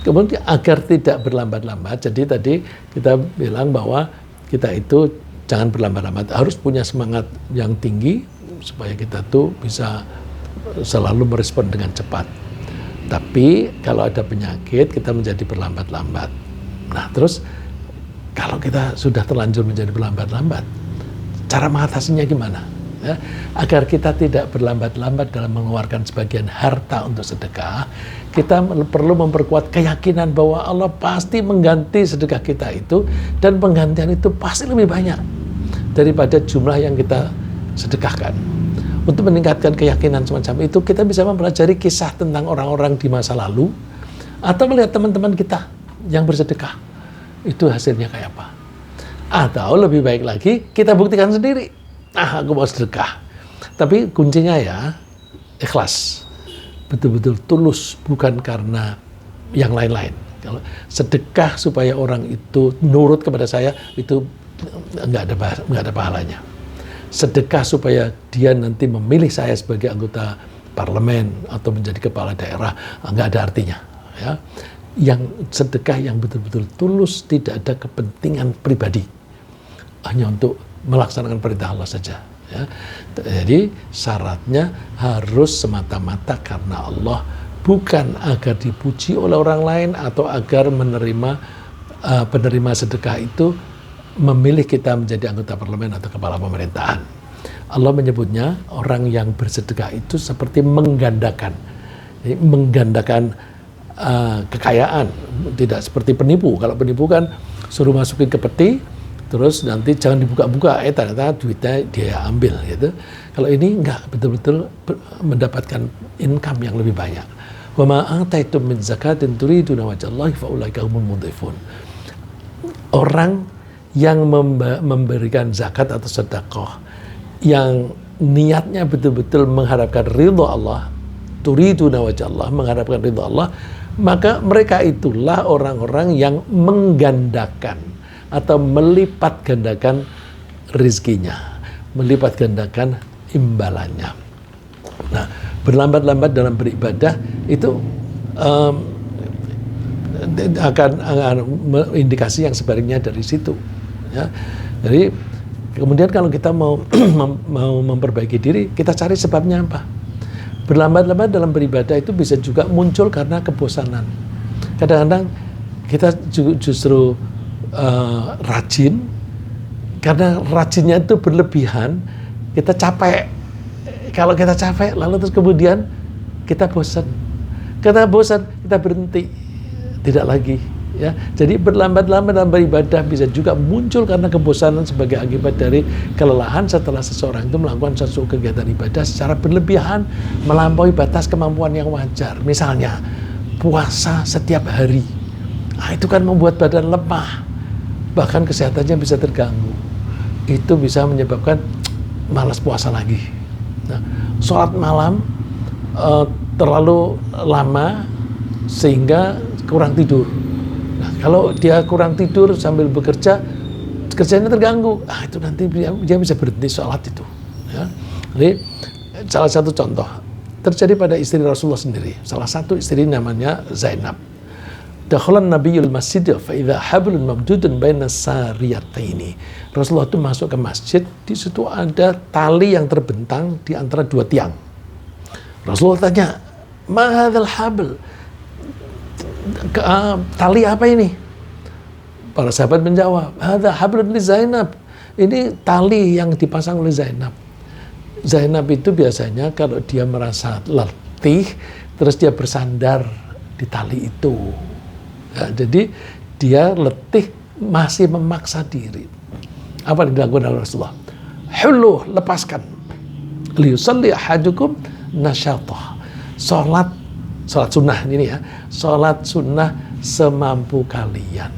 Kemudian agar tidak berlambat-lambat, jadi tadi kita bilang bahwa kita itu jangan berlambat-lambat, harus punya semangat yang tinggi supaya kita tuh bisa selalu merespon dengan cepat. Tapi kalau ada penyakit, kita menjadi berlambat-lambat. Nah, terus kalau kita sudah terlanjur menjadi berlambat-lambat, cara mengatasinya gimana? Ya, agar kita tidak berlambat-lambat dalam mengeluarkan sebagian harta untuk sedekah, kita perlu memperkuat keyakinan bahwa Allah pasti mengganti sedekah kita itu, dan penggantian itu pasti lebih banyak daripada jumlah yang kita sedekahkan. Untuk meningkatkan keyakinan semacam itu, kita bisa mempelajari kisah tentang orang-orang di masa lalu, atau melihat teman-teman kita yang bersedekah, itu hasilnya kayak apa. Atau lebih baik lagi, kita buktikan sendiri. Aku mau sedekah. Tapi kuncinya ya, ikhlas. Betul-betul tulus, bukan karena yang lain-lain. Kalau sedekah supaya orang itu nurut kepada saya, itu nggak ada pahalanya. Sedekah supaya dia nanti memilih saya sebagai anggota parlemen atau menjadi kepala daerah, nggak ada artinya. Ya. Yang sedekah yang betul-betul tulus, tidak ada kepentingan pribadi, hanya untuk melaksanakan perintah Allah saja. Ya. Jadi syaratnya harus semata-mata karena Allah, bukan agar dipuji oleh orang lain atau agar penerima sedekah itu memilih kita menjadi anggota parlemen atau kepala pemerintahan. Allah menyebutnya orang yang bersedekah itu seperti menggandakan. Jadi, menggandakan kekayaan, tidak seperti penipu. Kalau penipu kan suruh masukin ke peti, terus nanti jangan dibuka-buka, ternyata duitnya dia ambil gitu. Kalau ini enggak, betul-betul mendapatkan income yang lebih banyak. Wa ma ataitum min zakatin turiduna wajhallahi fa ulaika humul mudhifun. Orang yang memberikan zakat atau sedekah yang niatnya betul-betul mengharapkan ridha Allah, turiduna wajhallah, mengharapkan ridha Allah, maka mereka itulah orang-orang yang menggandakan atau melipat gandakan rizkinya, melipat gandakan imbalannya. Nah, berlambat-lambat dalam beribadah itu akan indikasi yang sebaliknya dari situ. Ya. Jadi kemudian kalau kita mau memperbaiki diri, kita cari sebabnya apa. Berlambat-lambat dalam beribadah itu bisa juga muncul karena kebosanan. Kadang-kadang kita justru rajin, karena rajinnya itu berlebihan, kita capek. Kalau kita capek, lalu terus kemudian kita bosan. Kita bosan, kita berhenti, tidak lagi. Ya, jadi berlambat-lambat dalam beribadah bisa juga muncul karena kebosanan sebagai akibat dari kelelahan setelah seseorang itu melakukan sesuatu kegiatan ibadah secara berlebihan, melampaui batas kemampuan yang wajar. Misalnya puasa setiap hari, itu kan membuat badan lemah, bahkan kesehatannya bisa terganggu. Itu bisa menyebabkan malas puasa lagi. Nah, sholat malam terlalu lama sehingga kurang tidur. Nah, kalau dia kurang tidur sambil bekerja, kerjanya terganggu. Itu nanti dia bisa berhenti sholat itu. Ya. Jadi salah satu contoh terjadi pada istri Rasulullah sendiri. Salah satu istri namanya Zainab. Dakhalan Nabiyul Masjid fa idza hablun mamdudun baina sariyataini. Rasulullah itu masuk ke masjid, di situ ada tali yang terbentang di antara dua tiang. Rasulullah tanya, "Ma hadzal habl?" Tali apa ini? Para sahabat menjawab, "Hadza hablun li Zainab." Ini tali yang dipasang oleh Zainab. Zainab itu biasanya kalau dia merasa letih, terus dia bersandar di tali itu. Ya, jadi dia letih masih memaksa diri. Apa yang dilakukan oleh Rasulullah? Hulu, lepaskan. Liyusalli ahadukum nasyatah. Salat sunnah ini ya. Salat sunnah semampu kalian.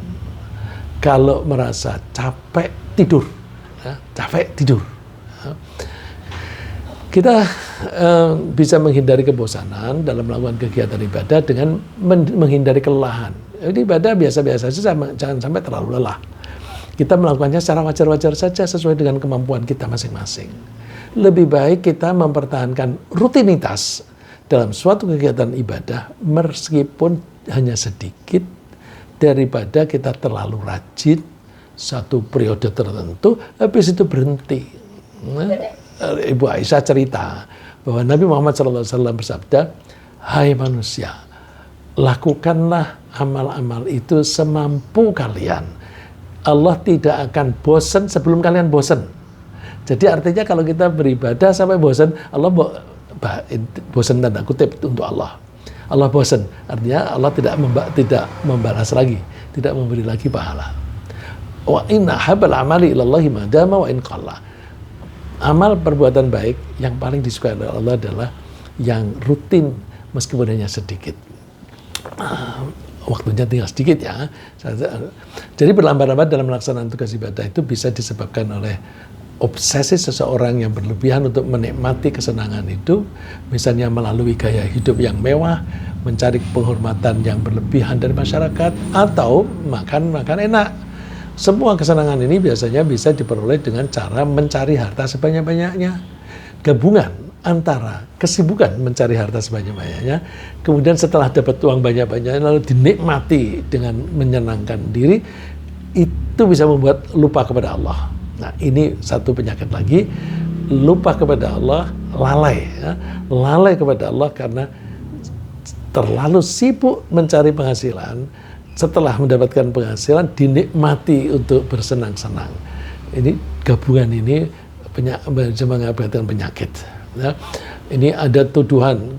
Kalau merasa capek, tidur. Ya, capek, tidur. Ya. Kita bisa menghindari kebosanan dalam melakukan kegiatan ibadah dengan menghindari kelelahan. Jadi ibadah biasa-biasa saja, jangan sampai terlalu lelah. Kita melakukannya secara wajar-wajar saja sesuai dengan kemampuan kita masing-masing. Lebih baik kita mempertahankan rutinitas dalam suatu kegiatan ibadah meskipun hanya sedikit daripada kita terlalu rajin satu periode tertentu habis itu berhenti. Ibu Aisyah cerita bahwa Nabi Muhammad SAW bersabda, "Hai manusia, lakukanlah amal-amal itu semampu kalian. Allah tidak akan bosan sebelum kalian bosan. Jadi artinya kalau kita beribadah sampai bosan, Allah bosan tanda kutip untuk Allah. Allah bosan, artinya Allah tidak membalas lagi, tidak memberi lagi pahala. Wa inna habal amali ilallahi madama wa in qalla. Amal perbuatan baik yang paling disukai oleh Allah adalah yang rutin meskipun hanya sedikit. Waktunya tinggal sedikit ya. Jadi berlambat-lambat dalam melaksanakan tugas ibadah itu bisa disebabkan oleh obsesi seseorang yang berlebihan untuk menikmati kesenangan hidup, misalnya melalui gaya hidup yang mewah, mencari penghormatan yang berlebihan dari masyarakat, atau makan enak. Semua kesenangan ini biasanya bisa diperoleh dengan cara mencari harta sebanyak-banyaknya. Gabungan antara kesibukan mencari harta sebanyak-banyaknya, kemudian setelah dapat uang banyak-banyaknya lalu dinikmati dengan menyenangkan diri, itu bisa membuat lupa kepada Allah. Nah, ini satu penyakit lagi, lupa kepada Allah, lalai. Ya. Lalai kepada Allah karena terlalu sibuk mencari penghasilan, setelah mendapatkan penghasilan dinikmati untuk bersenang-senang. Ini gabungan ini mengakibatkan penyakit. Ya. Ini ada tuduhan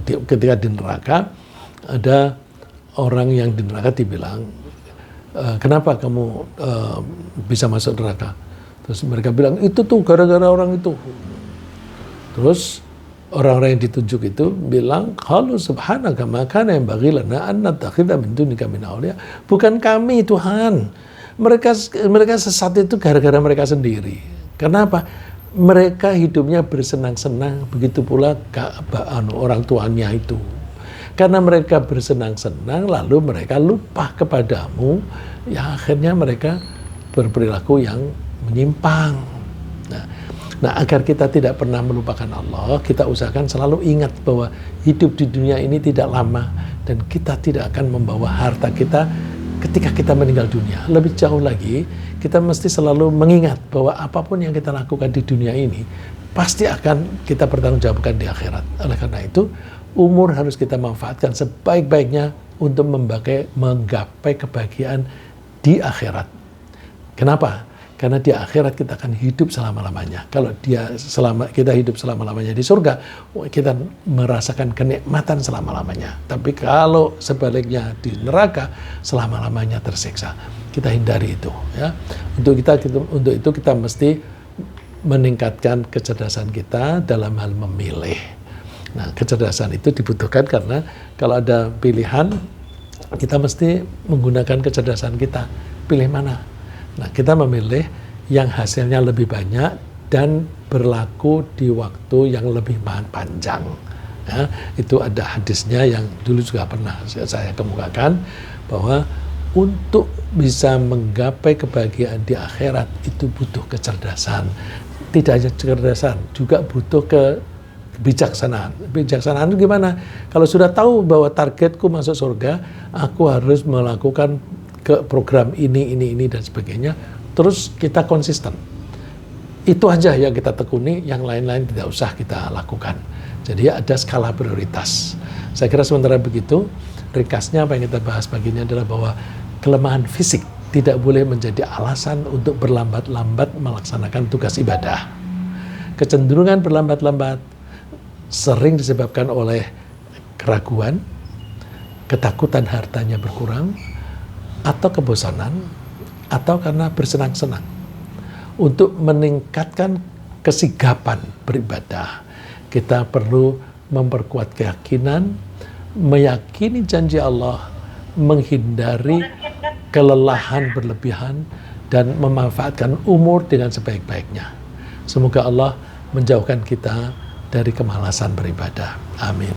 ketika di neraka, ada orang yang di neraka dibilang, kenapa kamu bisa masuk neraka? Terus mereka bilang, itu tuh gara-gara orang itu. Terus orang-orang yang ditunjuk itu bilang, qalu subhanaka ma kana yanbaghi lana an nattakhidha min dunika min awliya. Bukan kami Tuhan. Mereka sesat itu gara-gara mereka sendiri. Kenapa? Mereka hidupnya bersenang-senang, begitu pula orang tuanya itu. Karena mereka bersenang-senang, lalu mereka lupa kepadamu, ya akhirnya mereka berperilaku yang menyimpang. Nah, agar kita tidak pernah melupakan Allah, kita usahakan selalu ingat bahwa hidup di dunia ini tidak lama, dan kita tidak akan membawa harta kita ketika kita meninggal dunia. Lebih jauh lagi, kita mesti selalu mengingat bahwa apapun yang kita lakukan di dunia ini, pasti akan kita pertanggungjawabkan di akhirat. Oleh karena itu, umur harus kita manfaatkan sebaik-baiknya untuk menggapai kebahagiaan di akhirat. Kenapa? Karena di akhirat kita akan hidup selama-lamanya. Kalau kita hidup selama-lamanya di surga, kita merasakan kenikmatan selama-lamanya. Tapi kalau sebaliknya di neraka, selama-lamanya tersiksa. Kita hindari itu. Ya. Untuk itu kita mesti meningkatkan kecerdasan kita dalam hal memilih. Nah, kecerdasan itu dibutuhkan karena kalau ada pilihan, kita mesti menggunakan kecerdasan kita. Pilih mana? Nah, kita memilih yang hasilnya lebih banyak dan berlaku di waktu yang lebih panjang. Ya, itu ada hadisnya yang dulu juga pernah saya kemukakan, bahwa untuk bisa menggapai kebahagiaan di akhirat itu butuh kecerdasan. Tidak hanya kecerdasan, juga butuh kebijaksanaan. Kebijaksanaan itu gimana? Kalau sudah tahu bahwa targetku masuk surga, aku harus melakukan ke program ini dan sebagainya, terus kita konsisten. Itu aja yang kita tekuni, yang lain-lain tidak usah kita lakukan. Jadi ada skala prioritas. Saya kira sementara begitu, ringkasnya apa yang kita bahas pagi ini adalah bahwa kelemahan fisik tidak boleh menjadi alasan untuk berlambat-lambat melaksanakan tugas ibadah. Kecenderungan berlambat-lambat sering disebabkan oleh keraguan, ketakutan hartanya berkurang, atau kebosanan, atau karena bersenang-senang. Untuk meningkatkan kesigapan beribadah, kita perlu memperkuat keyakinan, meyakini janji Allah, menghindari kelelahan berlebihan, dan memanfaatkan umur dengan sebaik-baiknya. Semoga Allah menjauhkan kita dari kemalasan beribadah. Amin.